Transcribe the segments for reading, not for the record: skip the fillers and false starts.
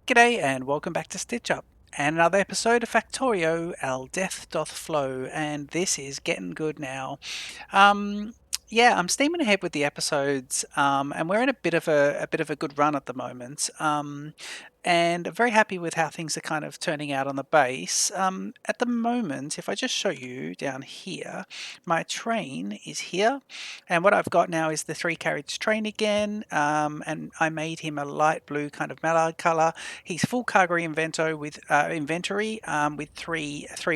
G'day and welcome back to Stitch Up and another episode of Factorio, our Death Doth Flow, and this is getting good now. Um, yeah, I'm steaming ahead with the episodes, and we're in a bit of a good run at the moment. And I'm very happy with how things are kind of turning out on the base. At the moment, if I just show you down here, my train is here, and what I've got now is the 3-carriage train again, and I made him a light blue kind of mallard colour. He's full cargo inventory with three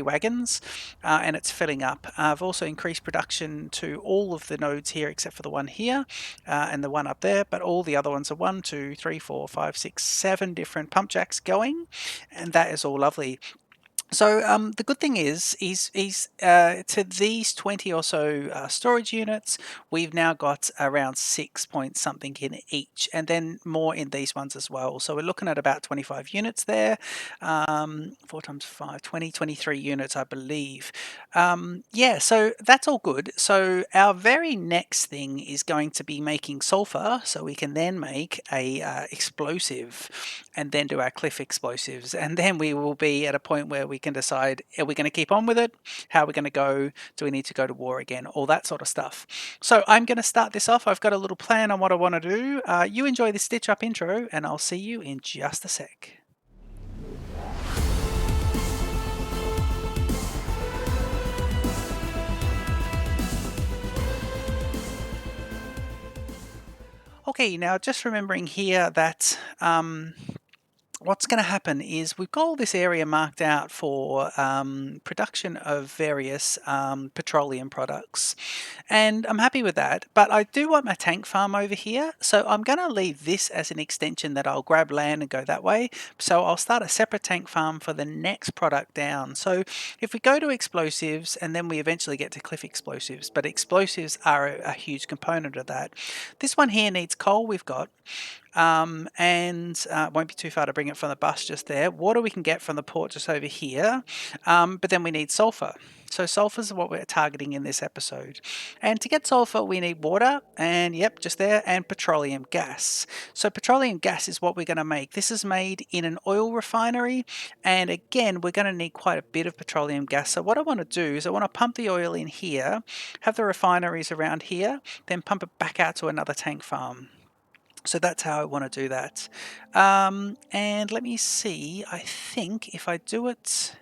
wagons, and it's filling up. I've also increased production to all of the nodes here except for the one here and the one up there, but all the other ones are 1, 2, 3, 4, 5, 6, 7 different pump jacks going, and that is all lovely. So the good thing is, to these 20 or so storage units, we've now got around 6 point something in each, and then more in these ones as well. So we're looking at about 25 units there, 4 times 5, 20, 23 units, I believe. Yeah, so that's all good. So our very next thing is going to be making sulfur, so we can then make a explosive, and then do our cliff explosives, and then we will be at a point where we can decide, are we going to keep on with it, how are we going to go, do we need to go to war again, all that sort of stuff. So I'm going to start this off. I've got a little plan on what I want to do. You enjoy the Stitch Up intro, and I'll see you in just a sec. Okay, now just remembering here that what's going to happen is we've got all this area marked out for production of various petroleum products, and I'm happy with that, but I do want my tank farm over here, so I'm going to leave this as an extension that I'll grab land and go that way. So I'll start a separate tank farm for the next product down. So if we go to explosives, and then we eventually get to cliff explosives, but explosives are a huge component of that. This one here needs coal, we've got, and won't be too far to bring it from the bus just there. Water we can get from the port just over here, but then we need sulfur. So sulfur is what we're targeting in this episode. And to get sulfur, we need water, and yep, just there, and petroleum gas. So petroleum gas is what we're going to make. This is made in an oil refinery, and again, we're going to need quite a bit of petroleum gas. So what I want to do is I want to pump the oil in here, have the refineries around here, then pump it back out to another tank farm. So that's how I want to do that. And let me see, I think if I do it,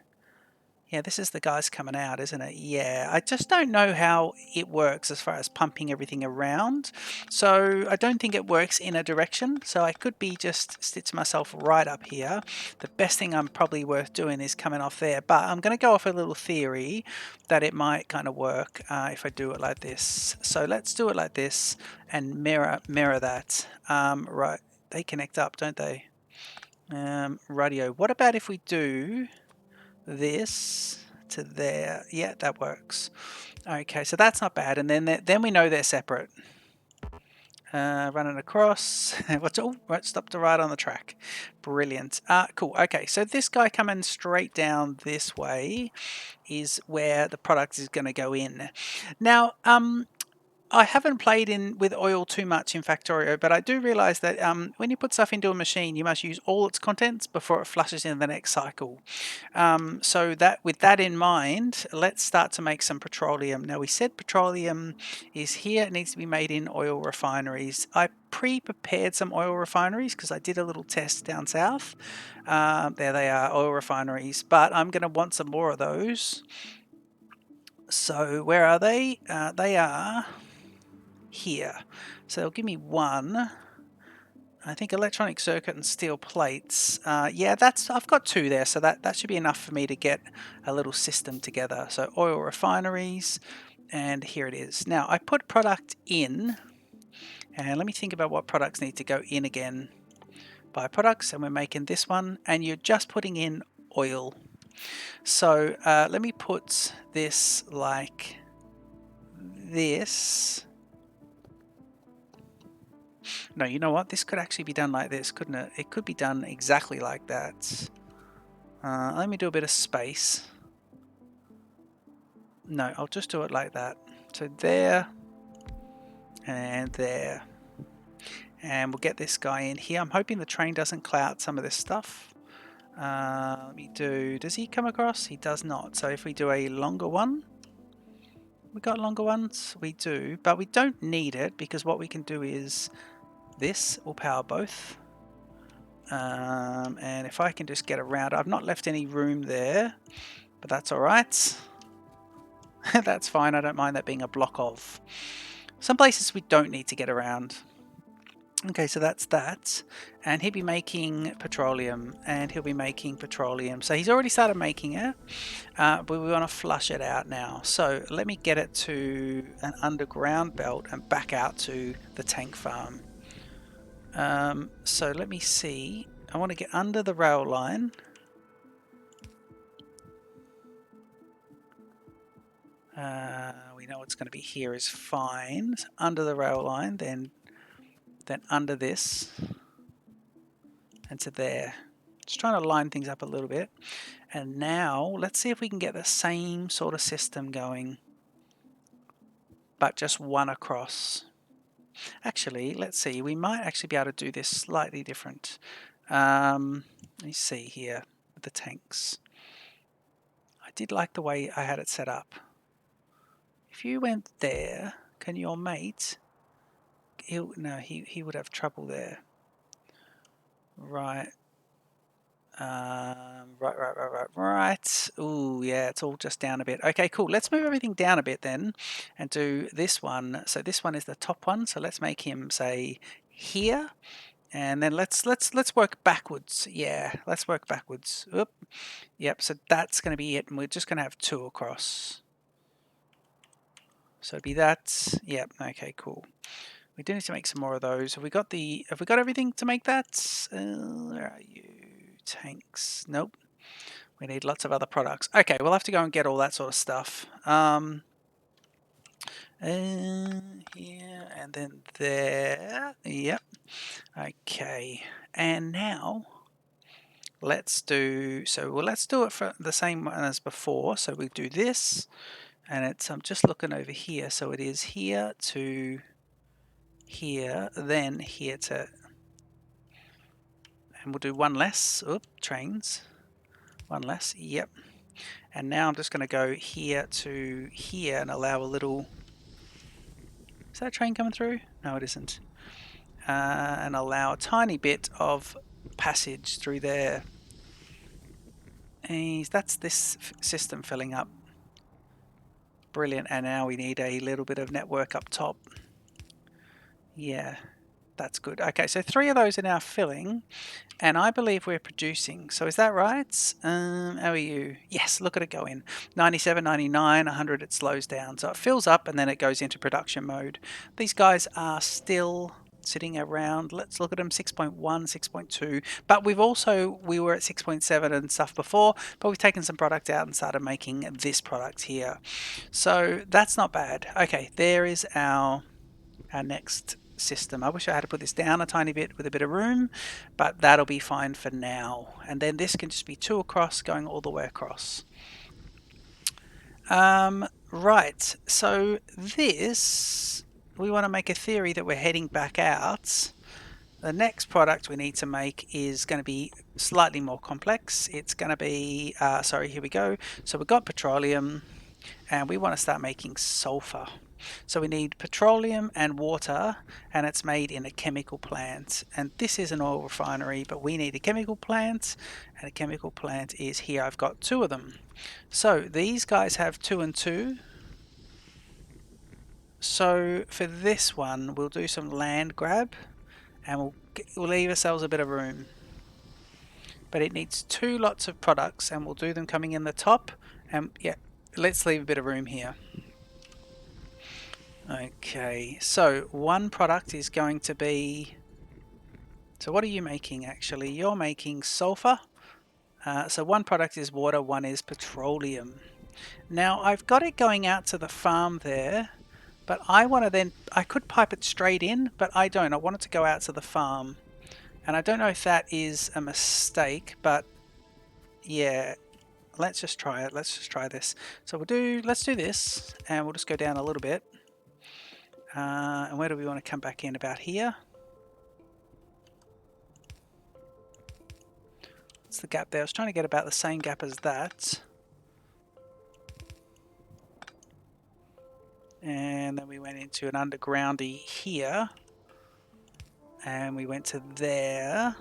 yeah, this is the guys coming out, isn't it? Yeah, I just don't know how it works as far as pumping everything around. So I don't think it works in a direction. So I could be just stitch myself right up here. The best thing I'm probably worth doing is coming off there. But I'm going to go off a little theory that it might kind of work if I do it like this. So let's do it like this and mirror that. Right, they connect up, don't they? Radio. What about if we do this to there? Yeah, that works. Okay, so that's not bad, and then we know they're separate. Running across. What's right? Stop to right on the track. Brilliant. Cool. Okay, so this guy coming straight down this way is where the product is going to go in. Now, I haven't played in with oil too much in Factorio, but I do realise that when you put stuff into a machine, you must use all its contents before it flushes in the next cycle. So that, with that in mind, let's start to make some petroleum. Now, we said petroleum is here. It needs to be made in oil refineries. I pre-prepared some oil refineries because I did a little test down south. There they are, oil refineries, but I'm going to want some more of those. So where are they? They are here. So they'll give me one. I think electronic circuit and steel plates. Yeah, I've got 2 there, so that should be enough for me to get a little system together. So oil refineries, and here it is. Now I put product in, and let me think about what products need to go in again. Buy products, and we're making this one, and you're just putting in oil. So let me put this like this. No, you know what? This could actually be done like this, couldn't it? It could be done exactly like that. Let me do a bit of space. No, I'll just do it like that. So there and there. And we'll get this guy in here. I'm hoping the train doesn't cloud some of this stuff. Let me do, does he come across? He does not. So if we do a longer one, we got longer ones? We do, but we don't need it because what we can do is this will power both. And if I can just get around, I've not left any room there, but that's all right. That's fine. I don't mind that being a block of. Some places we don't need to get around. Okay, so that's that. And he'll be making petroleum, and he'll be making petroleum. So he's already started making it, but we want to flush it out now. So let me get it to an underground belt and back out to the tank farm. So let me see. I want to get under the rail line. We know it's going to be here is fine. So under the rail line, then under this, and to there. Just trying to line things up a little bit. And now let's see if we can get the same sort of system going, but just one across. Actually, let's see. We might actually be able to do this slightly different. Let me see here with the tanks. I did like the way I had it set up. If you went there, can your mate? No, he would have trouble there. Right. Right. Ooh, yeah, it's all just down a bit. Okay, cool. Let's move everything down a bit then and do this one. So this one is the top one. So let's make him say here. And then let's work backwards. Yeah, let's work backwards. Oop. Yep, so that's going to be it. And we're just going to have 2 across. So it'd be that. Yep, okay, cool. We do need to make some more of those. Have we got everything to make that? Where are you? Tanks. Nope. We need lots of other products. Okay, we'll have to go and get all that sort of stuff. Here and then there. Yep. Okay. And now let's do it for the same one as before. So we do this, and it's I'm just looking over here. So it is here to here, then here to, and we'll do one less. Oop, trains. One less. Yep. And now I'm just going to go here to here and allow a little. Is that a train coming through? No, it isn't. And allow a tiny bit of passage through there. And that's this system filling up. Brilliant. And now we need a little bit of network up top. Yeah, that's good. Okay, so 3 of those are now filling. And I believe we're producing. So is that right? How are you? Yes, look at it go in. 97, 99, 100, it slows down. So it fills up and then it goes into production mode. These guys are still sitting around, let's look at them, 6.1, 6.2. But we were at 6.7 and stuff before, but we've taken some product out and started making this product here. So that's not bad. Okay, there is our next system. I wish I had to put this down a tiny bit with a bit of room, but that'll be fine for now. And then this can just be 2 across going all the way across. Right, so this, we want to make a theory that we're heading back out. The next product we need to make is going to be slightly more complex. It's going to be, here we go. So we've got petroleum and we want to start making sulfur. So we need petroleum and water, and it's made in a chemical plant. And this is an oil refinery, but we need a chemical plant, and a chemical plant is here. I've got 2 of them. So these guys have 2 and 2. So for this one, we'll do some land grab, and we'll leave ourselves a bit of room. But it needs 2 lots of products, and we'll do them coming in the top. And yeah, let's leave a bit of room here. Okay, so one product is going to be, so what are you making actually? You're making sulfur. So one product is water, one is petroleum. Now I've got it going out to the farm there, but I could pipe it straight in, but I don't. I want it to go out to the farm. And I don't know if that is a mistake, but yeah, let's just try it. Let's just try this. So let's do this, and we'll just go down a little bit. And where do we want to come back in? About here. what's the gap there? I was trying to get about the same gap as that. And then we went into an undergroundy here. And we went to there.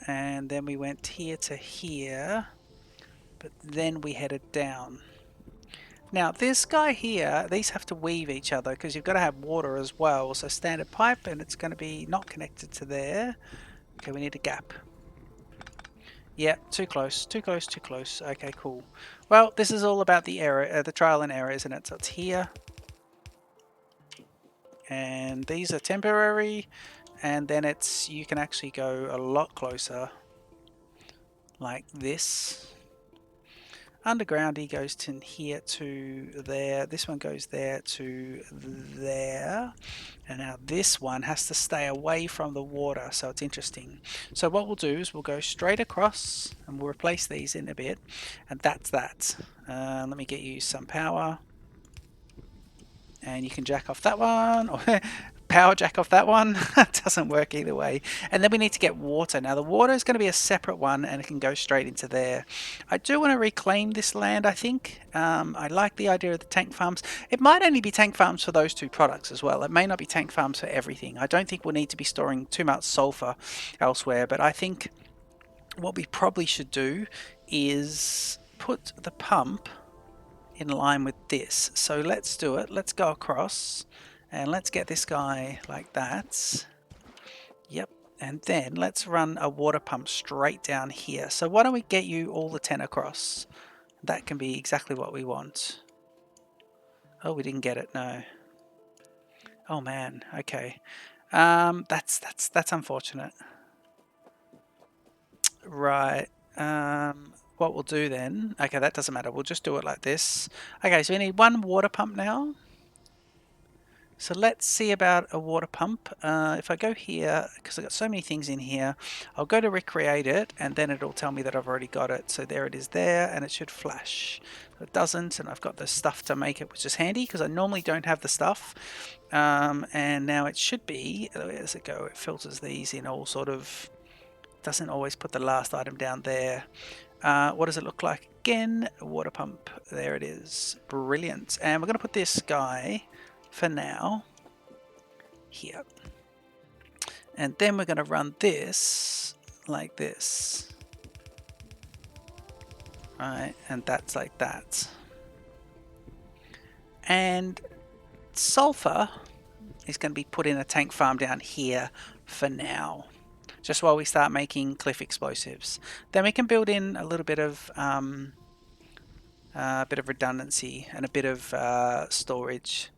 And then we went here to here. But then we headed down. Now this guy here, these have to weave each other because you've got to have water as well. So standard pipe, and it's going to be not connected to there. Okay, we need a gap. Yeah, too close, too close, too close. Okay, cool. Well, this is all about the error, the trial and error, isn't it? So it's here. And these are temporary. And then it's, you can actually go a lot closer. Like this. Undergroundy goes to here to there. This one goes there to there. And now this one has to stay away from the water, so it's interesting. So what we'll do is we'll go straight across and we'll replace these in a bit. And that's that. Let me get you some power. And you can jack off that one, or power jack off that one. It doesn't work either way. And then we need to get water. Now the water is going to be a separate one, and it can go straight into there. I do want to reclaim this land, I think. I like the idea of the tank farms. It might only be tank farms for those two products as well. It may not be tank farms for everything. I don't think we'll need to be storing too much sulfur elsewhere, but I think what we probably should do is put the pump in line with this. So let's do it. Let's go across and let's get this guy like that. Yep. And then let's run a water pump straight down here. So why don't we get you all the 10 across? That can be exactly what we want. Oh, we didn't get it. No. Oh man. Okay. That's unfortunate. Right. What we'll do then, okay, that doesn't matter, we'll just do it like this. Okay, so we need one water pump now. So let's see about a water pump. If I go here, because I've got so many things in here, I'll go to recreate it, and then it'll tell me that I've already got it. So there it is there, and it should flash. It doesn't, and I've got the stuff to make it, which is handy, because I normally don't have the stuff. And now it should be, where does it go? It filters these in all sort of, doesn't always put the last item down there. What does it look like again? A water pump. There it is. Brilliant. And we're going to put this guy, for now, here. And then we're going to run this like this. Right, and that's like that. And sulfur is going to be put in a tank farm down here for now, just while we start making cliff explosives. Then we can build in a little bit of redundancy and a bit of storage.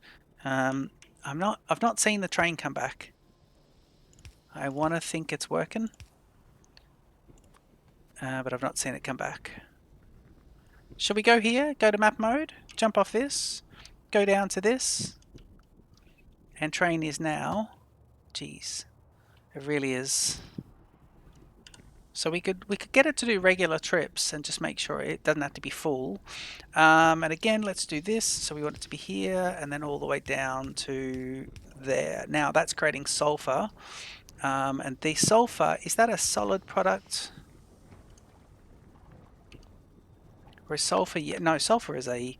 I've not seen the train come back. I want to think it's working, but I've not seen it come back. Shall we go here? Go to map mode, jump off this, go down to this, and train is now. Jeez, it really is. So we could get it to do regular trips and just make sure it doesn't have to be full. And again, let's do this. So we want it to be here and then all the way down to there. Now that's creating sulfur. And the sulfur, is that a solid product? Or is sulfur? Yeah, no, sulfur is a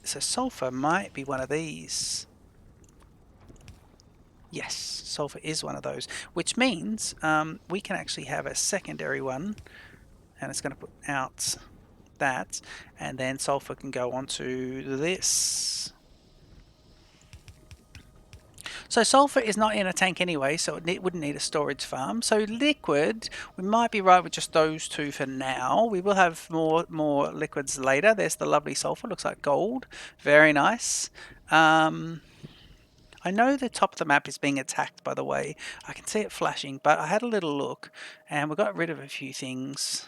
so sulfur might be one of these. Yes, sulfur is one of those, which means we can actually have a secondary one, and it's going to put out that, and then sulfur can go onto this. So sulfur is not in a tank anyway, so it wouldn't need a storage farm. So liquid, we might be right with just those two for now. We will have more liquids later. There's the lovely sulfur, looks like gold, very nice. I know the top of the map is being attacked, by the way. I can see it flashing, but I had a little look and we got rid of a few things.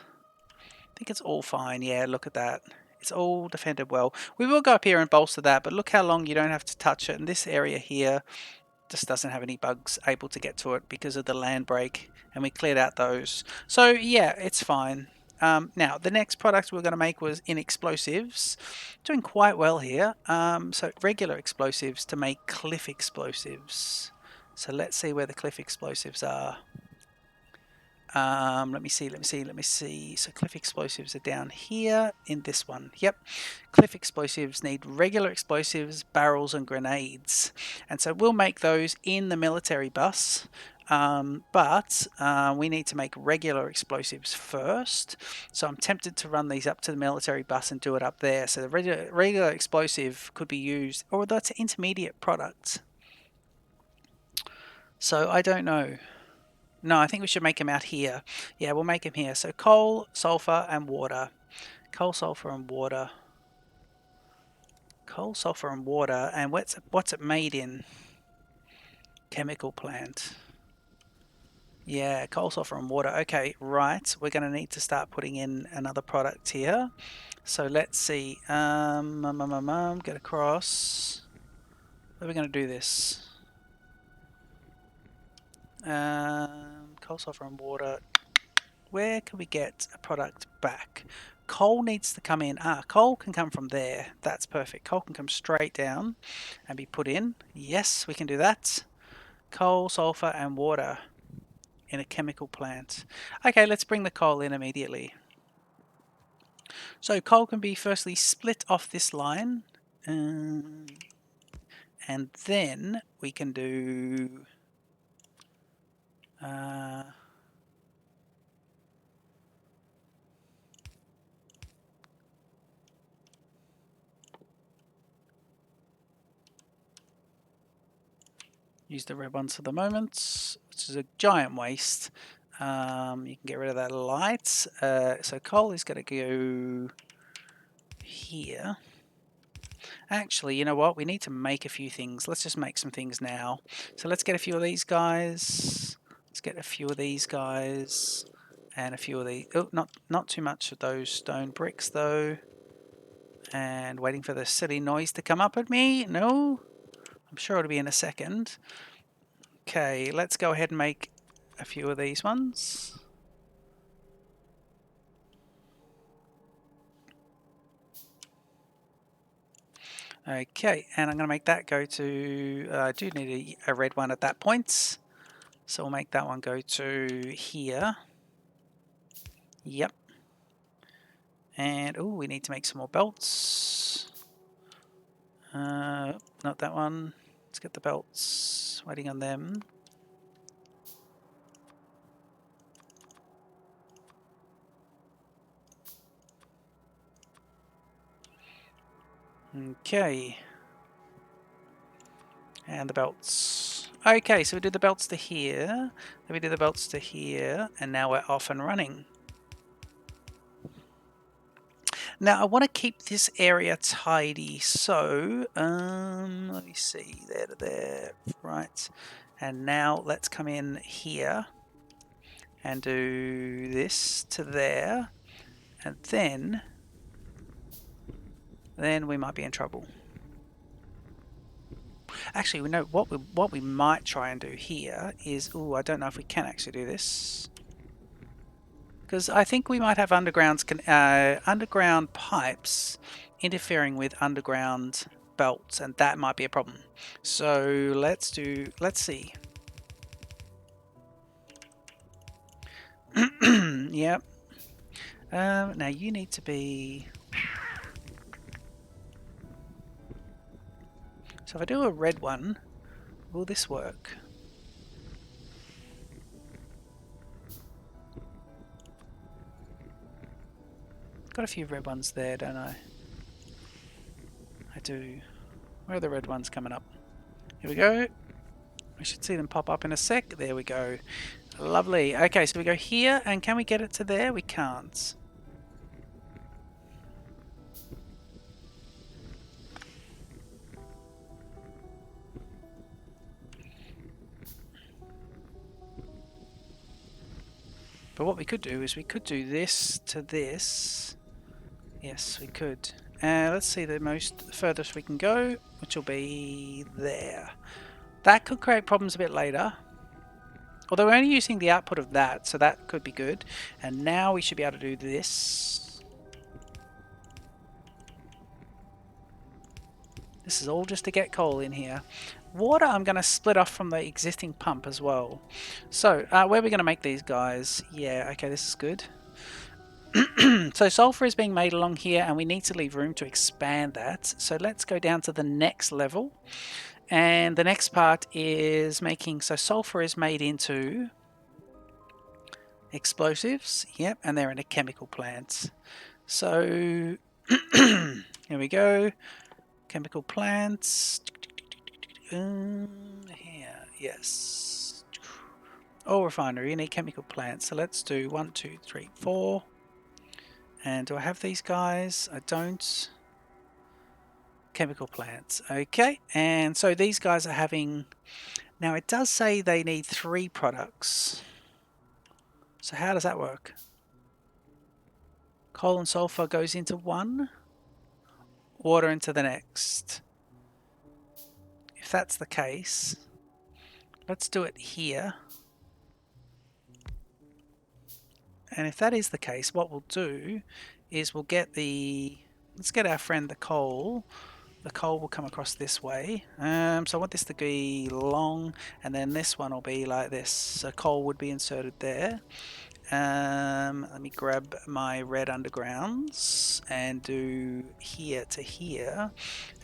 I think it's all fine. Yeah, look at that. It's all defended well. We will go up here and bolster that, but look how long you don't have to touch it. And this area here just doesn't have any bugs able to get to it because of the land break, and we cleared out those. So yeah, it's fine. Now the next product we're going to make was in explosives, doing quite well here. So regular explosives to make cliff explosives. So let's see where the cliff explosives are. Let me see. So cliff explosives are down here in this one. Yep. Cliff explosives need regular explosives, barrels, and grenades. And so we'll make those in the military bus. But we need to make regular explosives first. So I'm tempted to run these up to the military bus and do it up there. So the regular explosive could be used, or that's intermediate products. So I don't know. No, I think we should make them out here. Yeah, we'll make them here. So coal, sulfur, and water. Coal, sulfur, and water. Coal, sulfur, and water. And what's it made in? Chemical plant. Yeah, coal, sulfur, and water. Okay, right. We're going to need to start putting in another product here. So let's see. Get across. Where are we going to do this? Coal, sulfur, and water. Where can we get a product back? Coal needs to come in. Coal can come from there. That's perfect. Coal can come straight down and be put in. Yes, we can do that. Coal, sulfur, and water in a chemical plant. Okay, let's bring the coal in immediately. So coal can be firstly split off this line. And then we can do... use the red ones for the moment, which is a giant waste. You can get rid of that light. So coal is going to go here. Actually, you know what? We need to make a few things. Let's just make some things now. So let's get a few of these guys. Let's get a few of these guys. And a few of these. Oh, not too much of those stone bricks, though. And waiting for the silly noise to come up at me. No? I'm sure it'll be in a second. Okay, let's go ahead and make a few of these ones. Okay, and I'm going to make that go to... I do need a red one at that point. So we'll make that one go to here. Yep. And, oh, we need to make some more belts. Not that one. Let's get the belts. Waiting on them. Okay. And the belts. Okay, so we did the belts to here. Then we did the belts to here. And now we're off and running. Now I want to keep this area tidy, so let me see, there to there, right. And now let's come in here and do this to there, and then we might be in trouble. Actually, we know what we might try and do here is, oh, I don't know if we can actually do this. Because I think we might have underground pipes interfering with underground belts, and that might be a problem. So let's see. Yep. Now you need to be... So if I do a red one, will this work? Got a few red ones there, don't I? I do. Where are the red ones coming up? Here we go. We should see them pop up in a sec. There we go. Lovely. Okay, so we go here, and can we get it to there? We can't. But what we could do is we could do this to this. Yes, we could. Let's see the furthest we can go, which will be there. That could create problems a bit later. Although we're only using the output of that, so that could be good. And now we should be able to do this. This is all just to get coal in here. Water I'm going to split off from the existing pump as well. So where are we going to make these guys? Yeah, okay, this is good. So sulfur is being made along here and we need to leave room to expand that. So let's go down to the next level. And the next part is making, so sulfur is made into explosives. Yep, and they're in a chemical plant. So here we go. Chemical plants. Here, yes. Oh, refinery, you need chemical plants. So let's do 1, 2, 3, 4. And do I have these guys? I don't. Chemical plants. Okay, and so these guys are having... Now it does say they need 3 products. So how does that work? Coal and sulfur goes into one, water into the next. If that's the case, let's do it here. And if that is the case, what we'll do is we'll get the... Let's get our friend the coal. The coal will come across this way. So I want this to be long, and then this one will be like this. So coal would be inserted there. Let me grab my red undergrounds and do here to here.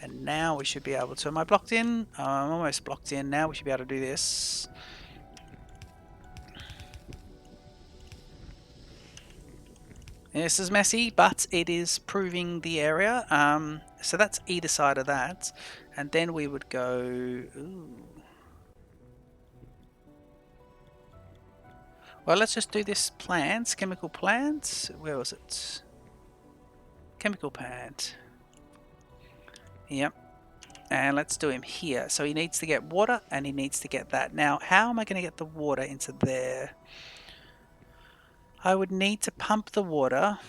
And now we should be able to... Am I blocked in? I'm almost blocked in. Now we should be able to do this. This is messy, but it is proving the area. So that's either side of that. And then we would go... Ooh. Well, let's just do this plants, chemical plants. Where was it? Chemical plant. Yep. And let's do him here. So he needs to get water and he needs to get that. Now, how am I going to get the water into there? I would need to pump the water.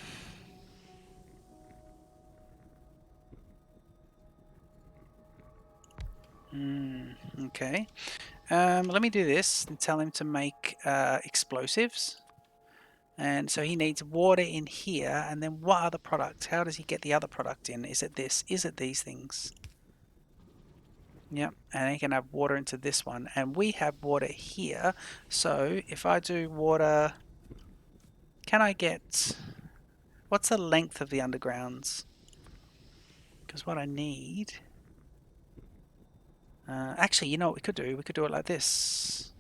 Okay. Let me do this and tell him to make explosives. And so he needs water in here. And then what other product? How does he get the other product in? Is it this? Is it these things? Yep. And he can have water into this one. And we have water here. So if I do water... Can I get... What's the length of the undergrounds? Because what I need... actually, you know what we could do? We could do it like this.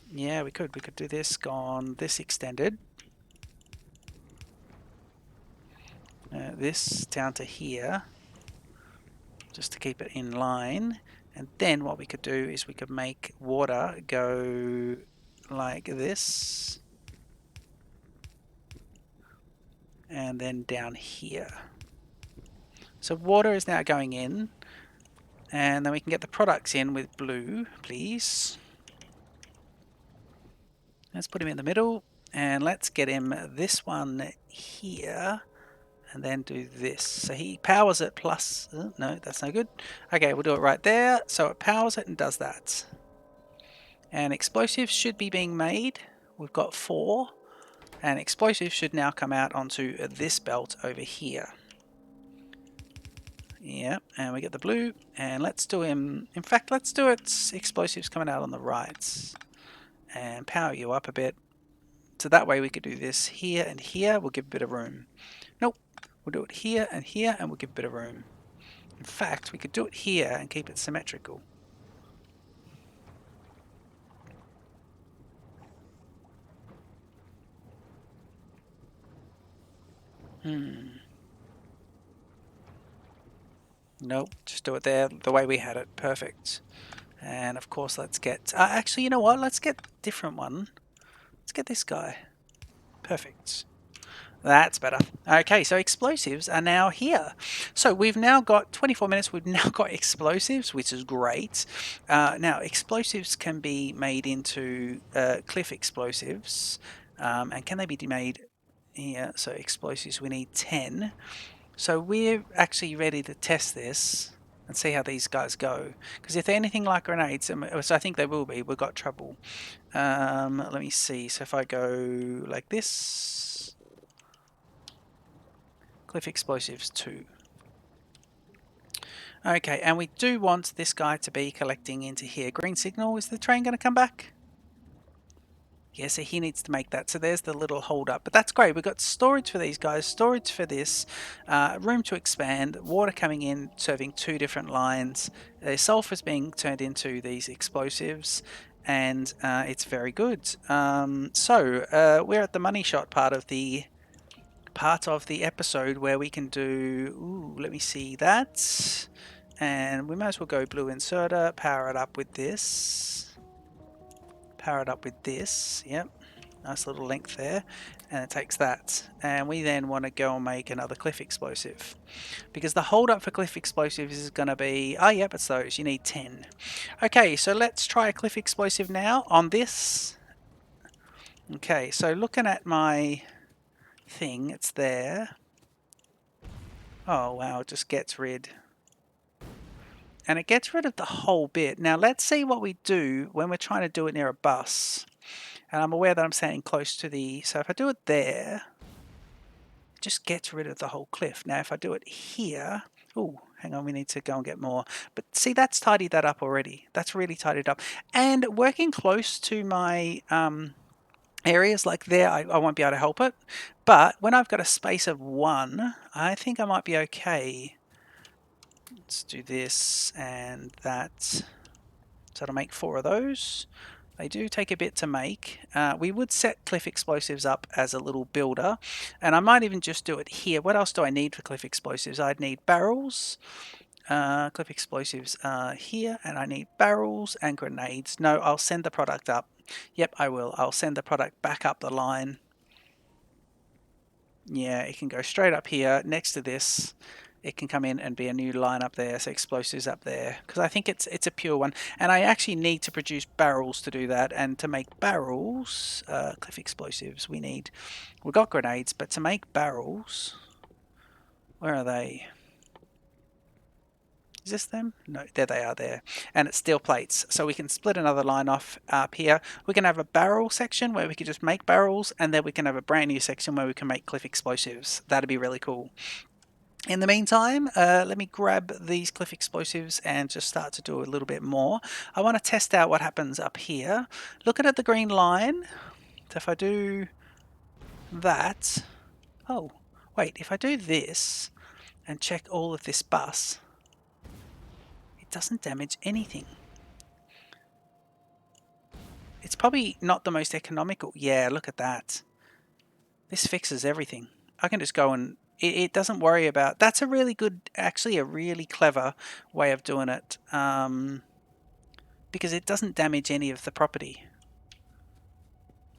Yeah, we could. We could do this, gone this extended. This down to here. Just to keep it in line. And then what we could do is we could make water go like this. And then down here. So water is now going in. And then we can get the products in with blue, please. Let's put him in the middle. And let's get him this one here. And then do this. So he powers it plus... no, that's no good. Okay, we'll do it right there. So it powers it and does that. And explosives should be being made. We've got 4. And explosives should now come out onto this belt over here. Yep, and we get the blue. And let's do him... In fact, let's do it explosives coming out on the right. And power you up a bit. So that way we could do this here and here. We'll give a bit of room. Nope. We'll do it here, and we'll give a bit of room. In fact, we could do it here and keep it symmetrical. Nope, just do it there the way we had it. Perfect. And of course, let's get... actually, you know what? Let's get a different one. Let's get this guy. Perfect. That's better. Okay, so explosives are now here. So we've now got 24 minutes. We've now got explosives, which is great. Now, explosives can be made into cliff explosives. And can they be made here? So explosives, we need 10. So we're actually ready to test this and see how these guys go. Because if they're anything like grenades, which I think they will be, we've got trouble. Let me see. So if I go like this, cliff explosives 2. Okay, and we do want this guy to be collecting into here. Green signal, is the train going to come back? Yeah, so he needs to make that. So there's the little hold up. But that's great. We've got storage for these guys, storage for this, room to expand, water coming in, serving two different lines. Sulfur's being turned into these explosives, and it's very good. We're at the money shot part of the episode where we can do, ooh, let me see that. And we might as well go blue inserter, power it up with this. Power it up with this, yep. Nice little length there, and it takes that. And we then want to go and make another cliff explosive. Because the hold up for cliff explosives is going to be, oh yep, it's those, you need 10. Okay, so let's try a cliff explosive now on this. Okay, so looking at my thing, it's there. Oh wow, it just gets rid. And it gets rid of the whole bit. Now let's see what we do when we're trying to do it near a bus. And I'm aware that I'm standing close to the, so if I do it there, it just gets rid of the whole cliff. Now if I do it here, oh, hang on, we need to go and get more. But see, that's tidied that up already. That's really tidied up. And working close to my areas like there, I won't be able to help it. But when I've got a space of 1, I think I might be okay. Let's do this and that. So to make 4 of those. They do take a bit to make. We would set cliff explosives up as a little builder, and I might even just do it here. What else do I need for cliff explosives? I'd need barrels, cliff explosives here, and I need barrels and grenades. No, I'll send the product up. Yep, I will. I'll send the product back up the line. Yeah, it can go straight up here next to this. It can come in and be a new line up there, so explosives up there, because I think it's a pure one, and I actually need to produce barrels to do that. And to make barrels, cliff explosives, we've got grenades, but to make barrels, where are they? Is this them? No, there they are there. And it's steel plates, so we can split another line off up here. We can have a barrel section where we can just make barrels, and then we can have a brand new section where we can make cliff explosives. That'd be really cool. In the meantime, let me grab these cliff explosives and just start to do a little bit more. I want to test out what happens up here. Looking at the green line, so if I do that, oh, wait, if I do this and check all of this bus, it doesn't damage anything. It's probably not the most economical. Yeah, look at that. This fixes everything. I can just go and it doesn't worry about. That's a really good, actually a really clever way of doing it, because it doesn't damage any of the property.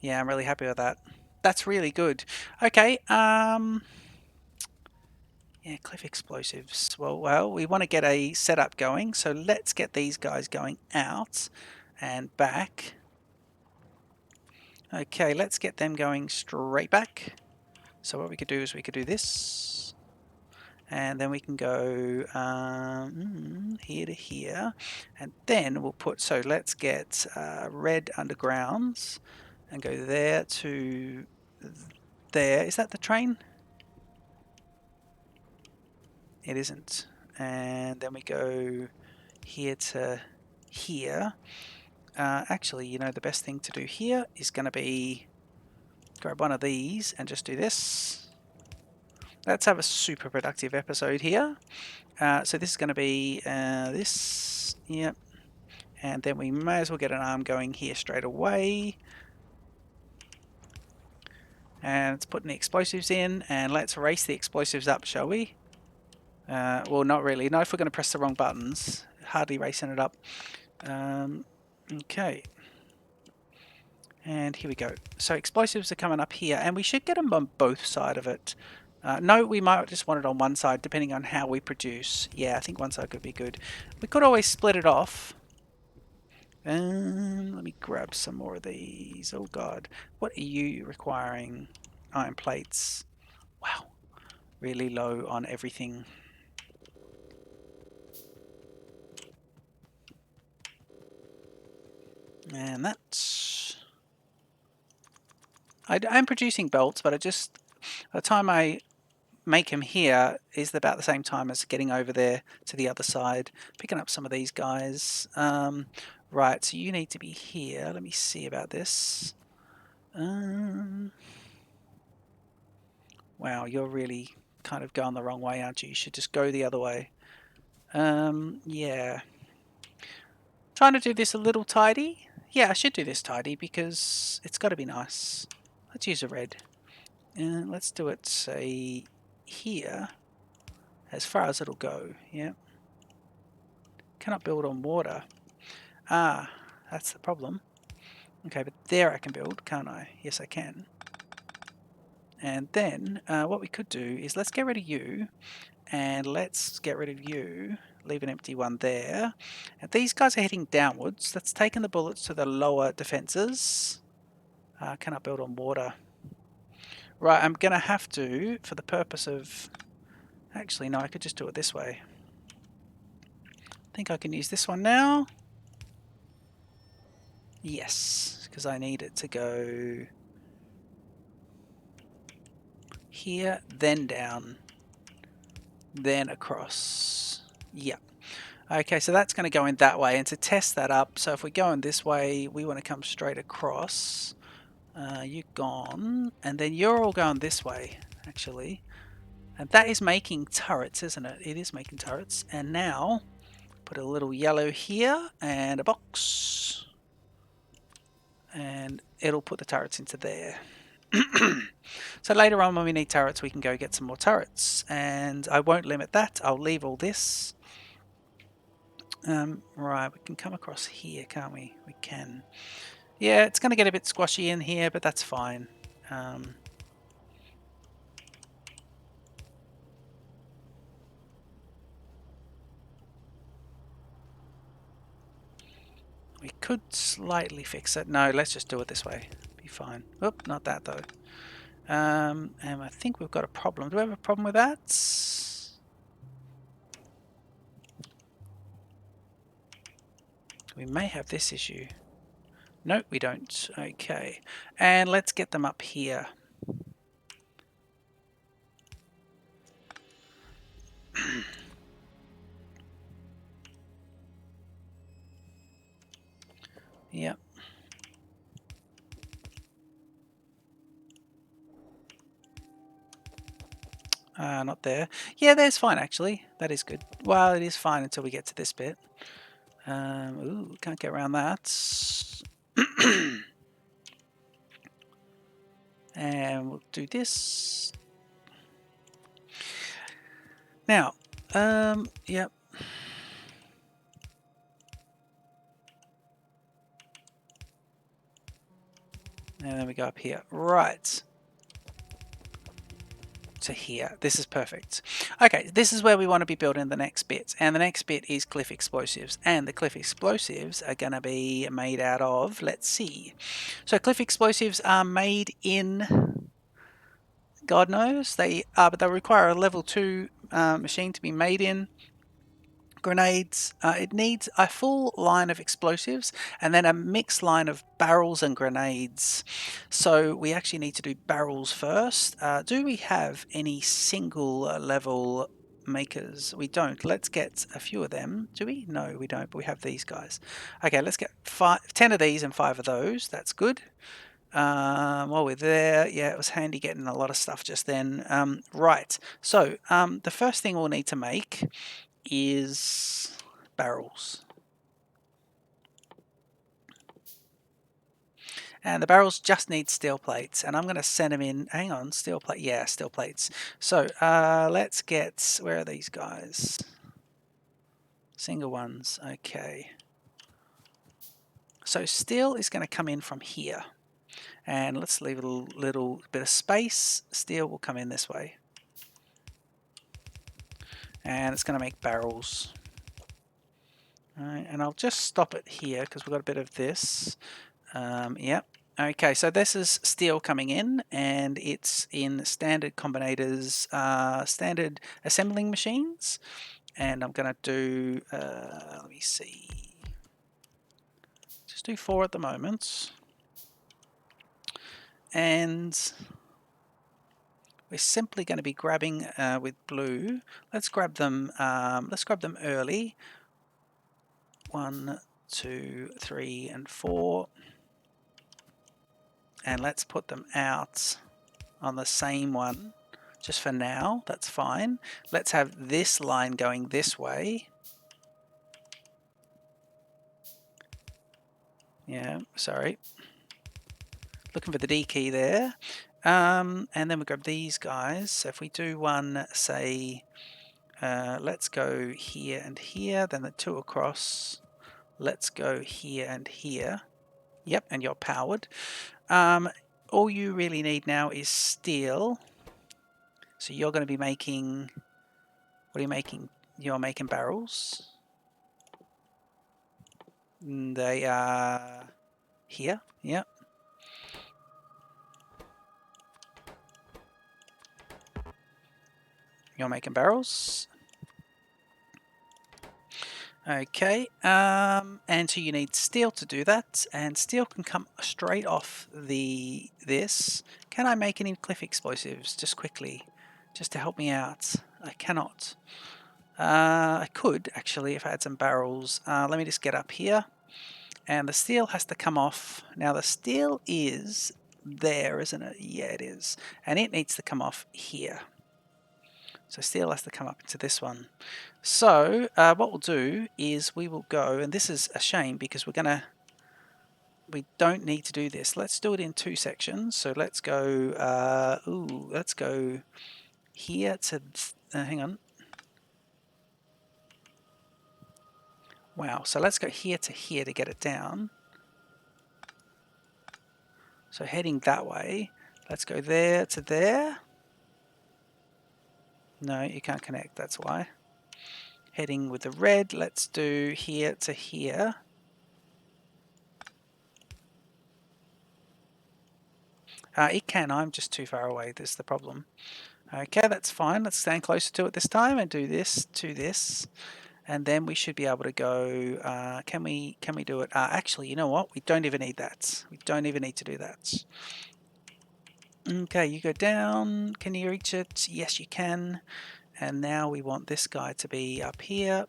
Yeah, I'm really happy with that. That's really good. Okay, yeah, cliff explosives. Well, we want to get a setup going, so let's get these guys going out and back. Okay, let's get them going straight back. So what we could do is we could do this, and then we can go here to here, and then we'll put, so let's get red undergrounds and go there to there. Is that the train? It isn't. And then we go here to here. Actually, you know, the best thing to do here is going to be grab one of these and just do this. Let's have a super productive episode here. So this is going to be this, yep. And then we may as well get an arm going here straight away. And let's put the explosives in, and let's race the explosives up, shall we? Well, not really. No, if we're going to press the wrong buttons. Hardly racing it up. Okay. And here we go. So explosives are coming up here, and we should get them on both sides of it. No, we might just want it on one side, depending on how we produce. Yeah, I think one side could be good. We could always split it off. Let me grab some more of these. Oh god. What are you requiring? Iron plates. Wow. Really low on everything. And that's... I'm producing belts, but I just... By the time I make him here is about the same time as getting over there to the other side, picking up some of these guys. Right, so you need to be here. Let me see about this. Wow, you're really kind of going the wrong way, aren't you? You should just go the other way. Yeah. Trying to do this a little tidy. Yeah, I should do this tidy because it's got to be nice. Let's use a red. Let's do it, say, here, as far as it'll go. Yeah. Cannot build on water. Ah, that's the problem. Okay, but there I can build, can't I? Yes, I can. And then what we could do is let's get rid of you, and let's get rid of you. Leave an empty one there. And these guys are heading downwards. That's taking the bullets to the lower defences. Cannot build on water. Right, I'm going to have to, for the purpose of... Actually, no, I could just do it this way. I think I can use this one now. Yes, because I need it to go here, then down, then across. Yep. Okay, so that's going to go in that way. And to test that up, so if we're going this way, we want to come straight across. You're gone. And then you're all going this way, actually. And that is making turrets, isn't it? It is making turrets. And now, put a little yellow here and a box. And it'll put the turrets into there. So later on when we need turrets, we can go get some more turrets. And I won't limit that. I'll leave all this. Right, we can come across here, can't we? We can. Yeah, it's going to get a bit squashy in here, but that's fine. We could slightly fix it. No, let's just do it this way. Be fine. Oop, not that though. And I think we've got a problem. Do we have a problem with that? We may have this issue. No, we don't. Okay. And let's get them up here. Yep. Not there. Yeah, there's fine actually. That is good. Well, it is fine until we get to this bit. Ooh, can't get around that. And we'll do this. Now, yep. And then we go up here. Right. To here. This is perfect. Okay, this is where we want to be building the next bit. And the next bit is cliff explosives. And the cliff explosives are going to be made out of, let's see. So cliff explosives are made in, God knows, but they require a level 2 machine to be made in. Grenades, it needs a full line of explosives and then a mixed line of barrels and grenades. So we actually need to do barrels first. Do we have any single level makers? We don't. Let's get a few of them. Do we? No, we don't, but we have these guys. Okay, let's get 10 of these and 5 of those. That's good. While we're there, yeah, it was handy getting a lot of stuff just then. Right, so the first thing we'll need to make is barrels. And the barrels just need steel plates, and I'm going to send them in. Hang on, steel plate. Yeah, steel plates. So let's get, where are these guys? Single ones. Okay. So steel is going to come in from here, and let's leave a little bit of space. Steel will come in this way, and it's going to make barrels. All right, and I'll just stop it here because we've got a bit of this. Yep. Okay, so this is steel coming in, and it's in standard combinators, standard assembling machines. And I'm going to do, let me see, just do 4 at the moment. And we're simply going to be grabbing with blue. Let's grab them. Let's grab them early. 1, 2, 3, and 4, and let's put them out on the same one just for now. That's fine. Let's have this line going this way. Yeah, sorry. Looking for the D key there. And then we grab these guys. So if we do one, say, let's go here and here, then the 2 across. Let's go here and here. Yep, and you're powered. All you really need now is steel. So you're going to be making, what are you making? You're making barrels. They are here, yep. You're making barrels. Okay, and so you need steel to do that, and steel can come straight off this. Can I make any cliff explosives just quickly, just to help me out? I cannot. I could actually if I had some barrels. Let me just get up here, and the steel has to come off. Now the steel is there, isn't it? Yeah, it is, and it needs to come off here. So steel has to come up into this one. So what we'll do is we will go, and this is a shame because we don't need to do this. Let's do it in 2 sections. So let's go, let's go here to, hang on. Wow, so let's go here to get it down. So heading that way, let's go there to there. No, you can't connect, that's why. Heading with the red, let's do here to here. It can, I'm just too far away, this is the problem. Okay, that's fine. Let's stand closer to it this time and do this to this. And then we should be able to go, can we do it? Actually, you know what? We don't even need that. We don't even need to do that. Okay, you go down. Can you reach it? Yes, you can. And now we want this guy to be up here.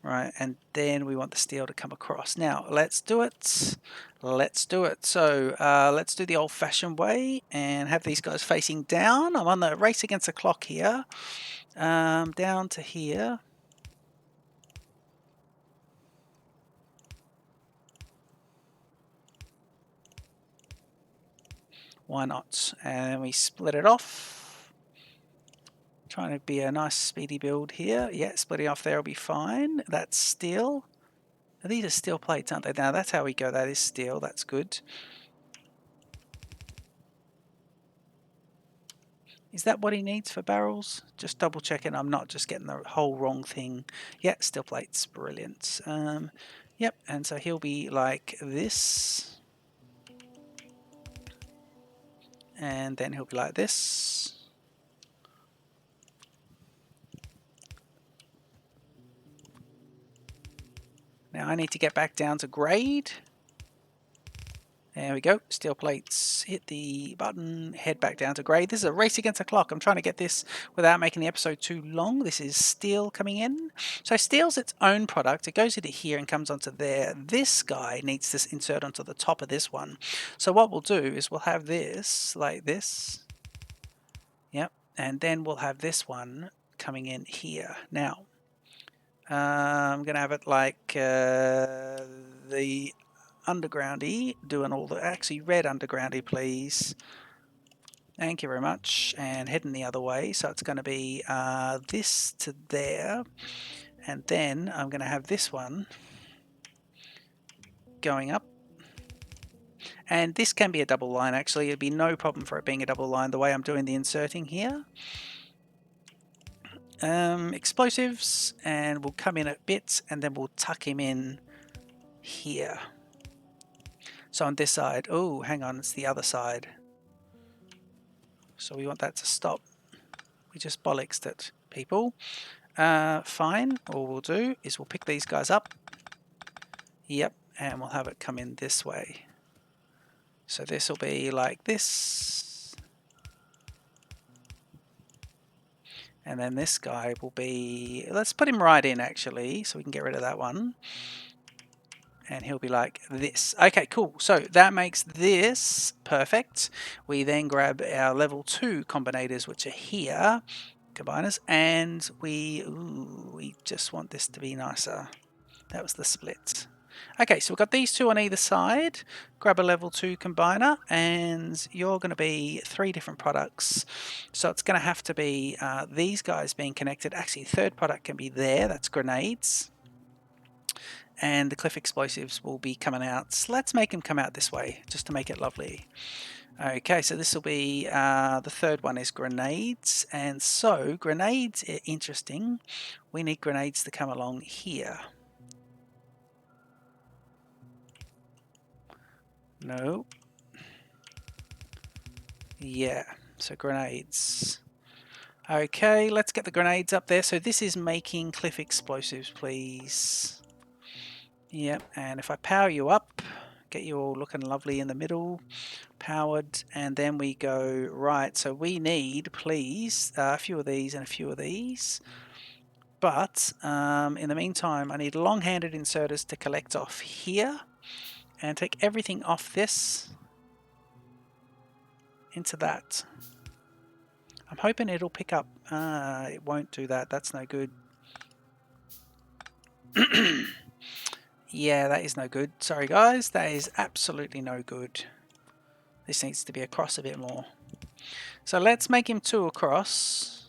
Right, and then we want the steel to come across. Now, let's do it. Let's do it. So let's do the old-fashioned way and have these guys facing down. I'm on the race against the clock here. Down to here. Why not? And we split it off. Trying to be a nice speedy build here. Yeah, splitting off there will be fine. That's steel. These are steel plates, aren't they? Now that's how we go. That is steel. That's good. Is that what he needs for barrels? Just double checking. I'm not just getting the whole wrong thing. Yeah, steel plates. Brilliant. Yep, and so he'll be like this. And then he'll be like this. Now I need to get back down to grade. There we go. Steel plates. Hit the button. Head back down to grade. This is a race against the clock. I'm trying to get this without making the episode too long. This is steel coming in. So steel's its own product. It goes into here and comes onto there. This guy needs to insert onto the top of this one. So what we'll do is we'll have this like this. Yep. And then we'll have this one coming in here. Now, I'm going to have it like the undergroundy, doing all the, actually red undergroundy please. Thank you very much. And heading the other way, so it's going to be this to there, and then I'm going to have this one going up, and this can be a double line actually. It'd be no problem for it being a double line the way I'm doing the inserting here. Explosives, and we'll come in at bits and then we'll tuck him in here. So on this side, oh hang on, it's the other side. So we want that to stop. We just bollocksed it, people. Fine, all we'll do is we'll pick these guys up. Yep, and we'll have it come in this way. So this will be like this. And then this guy will be, let's put him right in actually, so we can get rid of that one. And he'll be like this. Okay, cool. So that makes this perfect. We then grab our level 2 combinators, which are here, combiners, and we just want this to be nicer. That was the split. Okay, so we've got these two on either side. Grab a level 2 combiner, and you're going to be 3 different products. So it's going to have to be these guys being connected. Actually, third product can be there. That's grenades. And the cliff explosives will be coming out. So let's make them come out this way, just to make it lovely. Okay, so this will be, the third one is grenades. And so grenades are interesting. We need grenades to come along here. No. Yeah, so grenades. Okay, let's get the grenades up there. So this is making cliff explosives, please. Yep, and if I power you up, get you all looking lovely in the middle, powered, and then we go, right, so we need, please, a few of these and a few of these. But in the meantime, I need long-handed inserters to collect off here and take everything off this into that. I'm hoping it'll pick up. It won't do that. That's no good. Yeah, that is no good. Sorry, guys. That is absolutely no good. This needs to be across a bit more. So let's make him 2 across.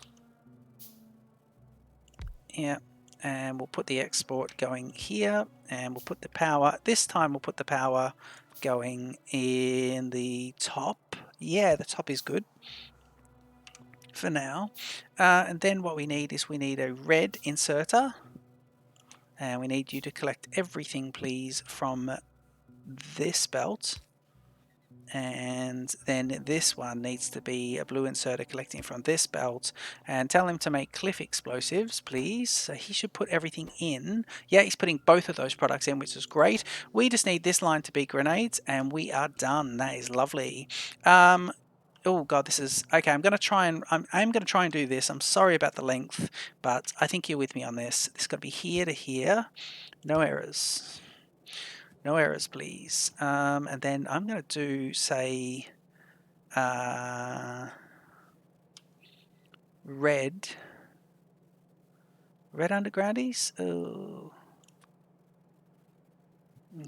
Yeah. And we'll put the export going here. And we'll put the power. This time we'll put the power going in the top. Yeah, the top is good for now. And then what we need is we need a red inserter. And we need you to collect everything, please, from this belt. And then this one needs to be a blue inserter collecting from this belt. And tell him to make cliff explosives, please. So he should put everything in. Yeah, he's putting both of those products in, which is great. We just need this line to be grenades, and we are done. That is lovely. Oh god, this is okay. I'm going to try and do this. I'm sorry about the length, but I think you're with me on this. This got to be here to here. No errors. No errors, please. And then I'm going to do, say, red undergroundies. Oh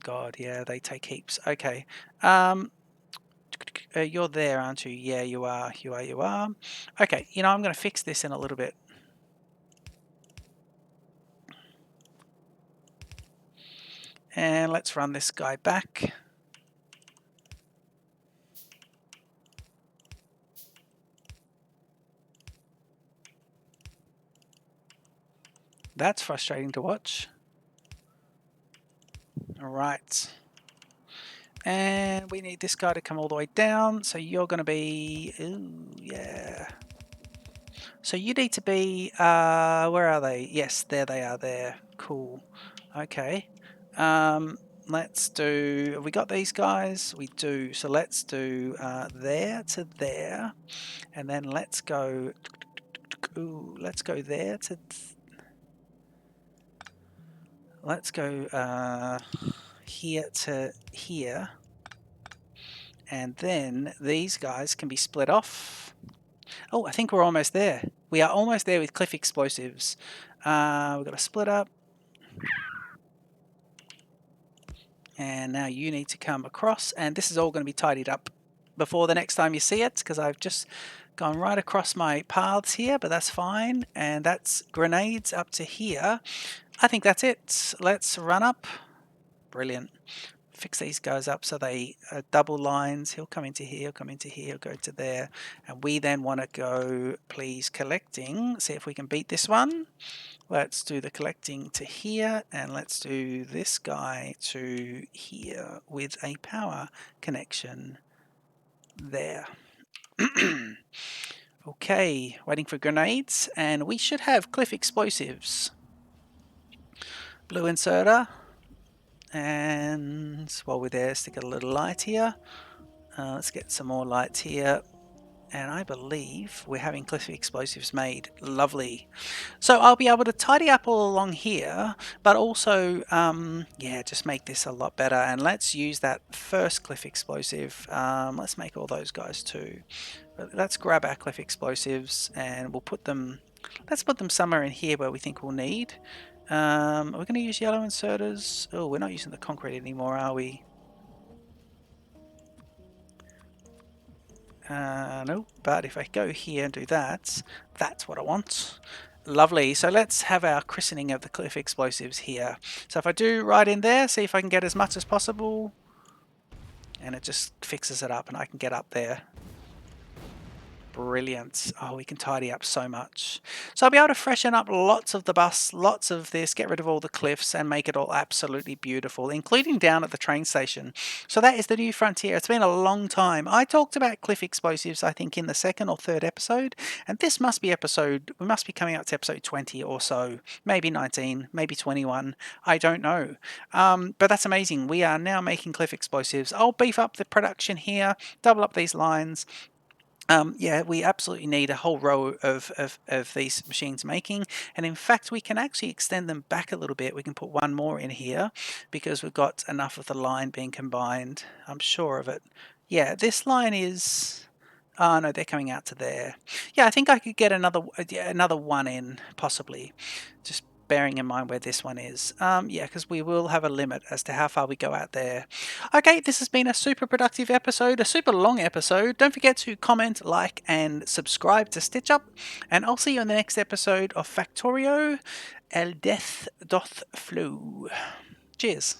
god, yeah, they take heaps. Okay. You're there, aren't you? Yeah, you are. You are. Okay, you know, I'm going to fix this in a little bit. And let's run this guy back. That's frustrating to watch. All right. And we need this guy to come all the way down. So you're going to be... Ooh, yeah. So you need to be... where are they? Yes, there they are there. Cool. Okay. Let's do... Have we got these guys? We do. So let's do there to there. And then let's go... Ooh, let's go there to... Let's go here to here. And then these guys can be split off. Oh, I think we're almost there. We are almost there with cliff explosives. We've got to split up. And now you need to come across. And this is all going to be tidied up before the next time you see it, because I've just gone right across my paths here, but that's fine. And that's grenades up to here. I think that's it. Let's run up. Brilliant. Fix these guys up so they are double lines. He'll come into here, he'll come into here, he'll go to there. And we then want to go, please, collecting. See if we can beat this one. Let's do the collecting to here, and let's do this guy to here with a power connection there. Okay, waiting for grenades, and we should have cliff explosives. Blue inserter. And while we're there, stick a little light here. Let's get some more lights here. And I believe we're having cliff explosives made. Lovely. So I'll be able to tidy up all along here, but also, yeah, just make this a lot better. And let's use that first cliff explosive. Let's make all those guys too. But let's grab our cliff explosives and we'll put them, let's put them somewhere in here where we think we'll need. We're going to use yellow inserters. Oh, we're not using the concrete anymore, are we? No, but if I go here and do that, that's what I want. Lovely. So let's have our christening of the cliff explosives here. So if I do right in there, see if I can get as much as possible. And it just fixes it up and I can get up there. Brilliant. Oh, we can tidy up so much. So I'll be able to freshen up lots of the bus, lots of this, get rid of all the cliffs and make it all absolutely beautiful, including down at the train station. So that is the new frontier. It's been a long time. I talked about cliff explosives, I think, in the second or third episode, and this must be we must be coming out to episode 20 or so, maybe 19, maybe 21. I don't know. But that's amazing. We are now making cliff explosives. I'll beef up the production here, double up these lines. Yeah, we absolutely need a whole row of these machines making. And in fact, we can actually extend them back a little bit. We can put one more in here because we've got enough of the line being combined. I'm sure of it. Yeah, this line is... Oh, no, they're coming out to there. Yeah, I think I could get another one in, possibly. Just bearing in mind where this one is. Yeah, because we will have a limit as to how far we go out there. Okay, this has been a super productive episode, a super long episode. Don't forget to comment, like, and subscribe to Stitch Up. And I'll see you in the next episode of Factorio. El Death Doth Flow. Cheers.